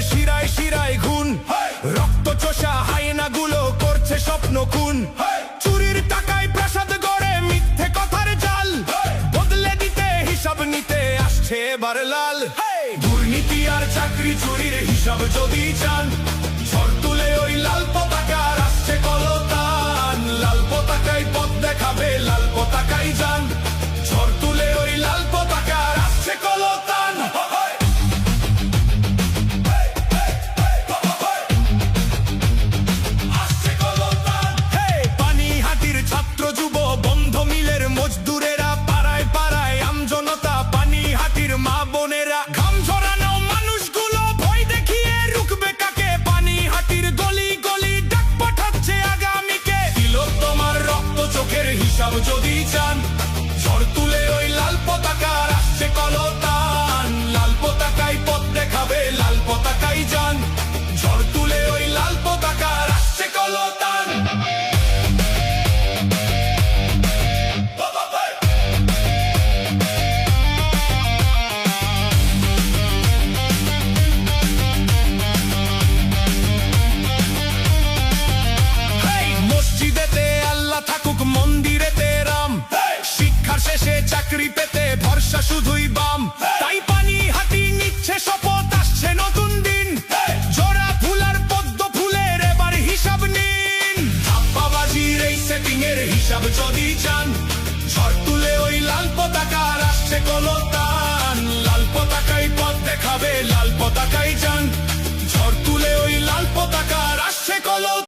শিরায় শিরায় ঘুণ, রক্ত চোষা হায়না গুলো করছে স্বপ্ন খুন। চুরির টাকায় প্রাসাদ গড়ে মিথ্যে কথার জাল, বদলে দিতে হিসাব নিতে আসছে এবার লাল। দুর্নীতি আর চাকরি চুরির হিসাব যদি চান, ঝড় তুলে ওই লাল পতাকার আসছে কলতান। লাল পতাকায় পথ দেখাবে, লাল পতাকায় যান, ঝড় তুলে ওই লাল পতাকার আসছে কলতান। পানিহাটির ছাত্র যুব বন্ধ মিলের মজদুরেরা, পাড়ায় পাড়ায় আমজনতা, পানিহাটির মা বোনেরা, ঘাম ঝরানো মানুষগুলো ভয় দেখিয়ে রুখবে কাকে? পানিহাটির গলি গলি ডাক পাঠাচ্ছে আগামীকে। তিলোত্তমার রক্ত চোখের হিসাব যদি চান, ঝড় তুলে ওই লাল পতাকার আসছে কলতান। লাল পতাকায় পথ দেখাবে, লাল পতাকায় যান, ঝড় তুলে ওই লাল পতাকার আসছে কলতান। মসজিদেতে আল্লাহ থাকুক, মন্দিরেতে রাম, শিক্ষার শেষে চাকরি পেতে ভরসা শুধুই বাম। তাই পানিহাটি নিচ্ছে শপথ, আসছে নতুন দিন, জোড়া ফুল আর পদ্ম ফুলের এবার হিসাব নিন। ধাপ্পাবাজির এই সেটিং এর হিসাব যদি চান, ঝড় তুলে ওই লাল পতাকার আসছে কলতান। লাল পতাকায় পথ দেখাবে, লাল পতাকায় যান, ঝড় তুলে ওই লাল পতাকার আসছে কলতান।